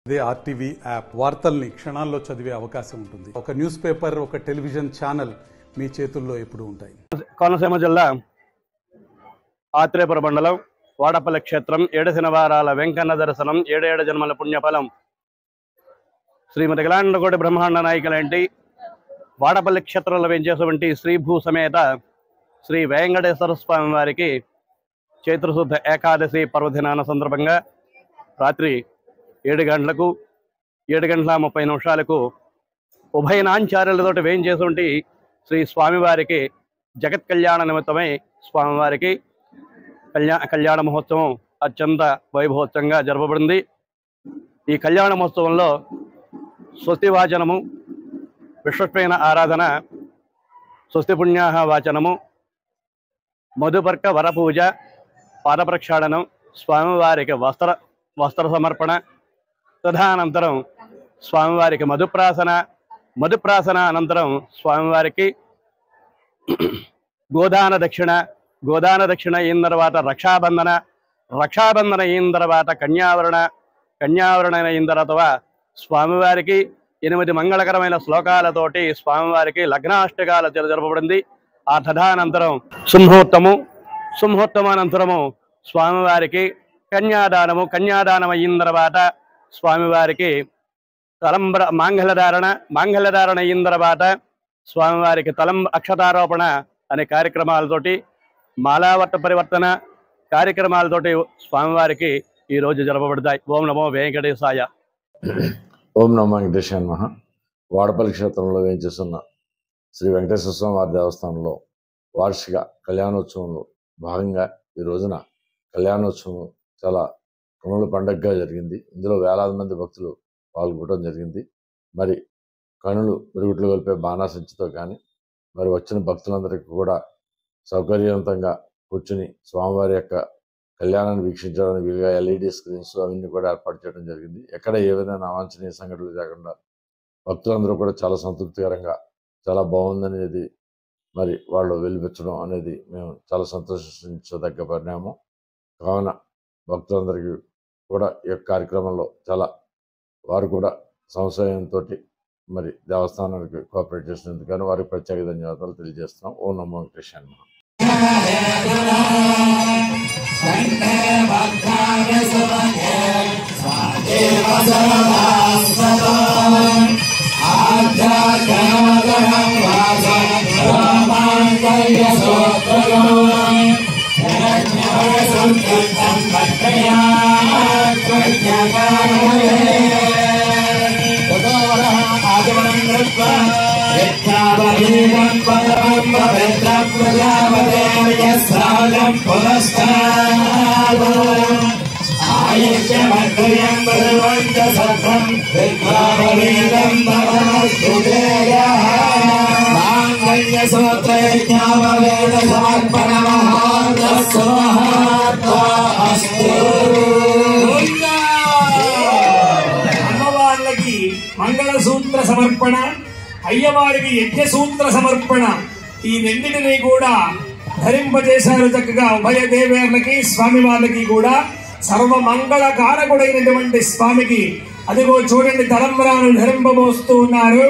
ఇదే RTV app వార్తల్ని క్షణాల్లో చదివే అవకాశం ఉంటుంది. ఒక న్యూస్ పేపర్, ఒక టెలివిజన్ ఛానల్ మీ చేతుల్లో ఎప్పుడూ ఉంటాయి. కోనసీమ జిల్లా ఆత్రేయపురం మండలం వాడపల్లి క్షేత్రం 7 శనివారాల వెంకన్న దర్శనం 7 జన్మల పుణ్యఫలం. శ్రీమతి గలాండకోటి బ్రహ్మాండ నాయకులంటి వాడపల్లి క్షేత్రంలో వేంచేటువంటి శ్రీభూ సమేత శ్రీ వెంకటేశ్వర స్వామి వారికి చైత్రశుద్ధ ఏకాదశి పర్వదినాన సందర్భంగా రాత్రి 7 గంటలకు 7:30 ఉభయనాంచార్యులతోటి వేయించేటువంటి శ్రీ స్వామివారికి జగత్ కళ్యాణ నిమిత్తమై స్వామివారికి కళ్యాణ మహోత్సవం అత్యంత వైభవోత్సవంగా జరపబడింది. ఈ కళ్యాణ మహోత్సవంలో స్వస్తి వాచనము, విశ్వస్పైన ఆరాధన, స్వస్తి పుణ్యాహ వాచనము, మధుపర్క వరపూజ, పాదప్రక్షాళనం, స్వామివారికి వస్త్ర సమర్పణ, తదనంతరం స్వామివారికి మధుప్రాసన అనంతరం స్వామివారికి గోదాన దక్షిణ అయిన తర్వాత రక్షాబంధన అయిన తర్వాత కన్యావరణ అయిన తర్వాత స్వామివారికి 8 మంగళకరమైన శ్లోకాలతోటి స్వామివారికి లగ్నాష్టకాలు జరపబడింది. ఆ తదనంతరం సింహోత్తమ అనంతరము స్వామివారికి కన్యాదానం అయిన తర్వాత స్వామివారికి మాంగళ్యధారణ అయిన తర్వాత స్వామివారికి అక్షతారోపణ అనే కార్యక్రమాలతోటి మాలావర్త పరివర్తన కార్యక్రమాలతోటి స్వామివారికి ఈరోజు జరపబడతాయి. ఓం నమో వెంకటేశాయ. ఓం నమో వెంకటేశాయ నమః. వాడపల్లి క్షేత్రంలో వేయించేస్తున్న శ్రీ వెంకటేశ్వర స్వామి వారి దేవస్థానంలో వార్షిక కళ్యాణోత్సవంలో భాగంగా ఈ రోజున కళ్యాణోత్సవం చాలా కనుల పండగగా జరిగింది. ఇందులో వేలాది మంది భక్తులు పాల్గొనడం జరిగింది. మరి కనులు మెరుగుట్లు కలిపే బాణాసంచితో కానీ మరి వచ్చిన భక్తులందరికీ కూడా సౌకర్యవంతంగా కూర్చుని స్వామివారి యొక్క కళ్యాణాన్ని వీక్షించడానికి వీలుగా LED స్క్రీన్స్ అవన్నీ కూడా ఏర్పాటు చేయడం జరిగింది. ఎక్కడ ఏ విధమైన అవాంఛనీయ సంఘటనలు లేకుండా భక్తులందరూ కూడా చాలా సంతృప్తికరంగా చాలా బాగుందనేది మరి వాళ్ళు వెలిపించడం అనేది మేము చాలా సంతోషించదగ్గ పరిణామం. కావున భక్తులందరికీ కూడా ఈ యొక్క కార్యక్రమంలో చాలా వారు కూడా సంశయంతో మరి దేవస్థానానికి కోఆపరేట్ చేసినందుకు కానీ వారికి ప్రత్యేక ధన్యవాదాలు తెలియజేస్తున్నాం. ఓం నమో వెంకటేశాయ నమః. అమ్మవార్లకి మంగళసూత్ర సమర్పణ, అయ్యవారికి యజ్ఞసూత్ర సమర్పణ, ఈ రెండింటినీ కూడా ధరింపజేశారు చక్కగా. ఉభయ దేవేర్లకి స్వామి వాళ్ళకి కూడా సర్వ మంగళ కారకుడైనటువంటి స్వామికి అదిగో చూడండి తలంబ్రాను ధరింపబోస్తూ ఉన్నారు.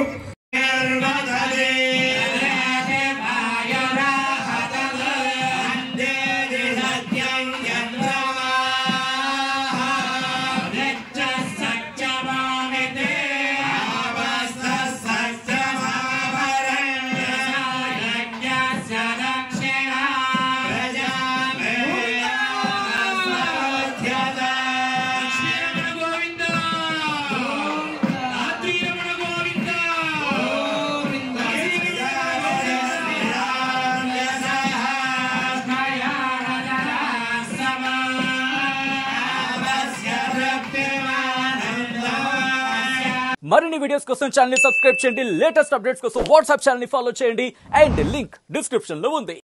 మరిన్ని వీడియోస్ కోసం ఛానల్ ని సబ్స్క్రైబ్ చేయండి. లేటెస్ట్ అప్డేట్స్ కోసం వాట్సాప్ ఛానల్ ని ఫాలో చేయండి. అండ్ లింక్ డిస్క్రిప్షన్ లో ఉంది.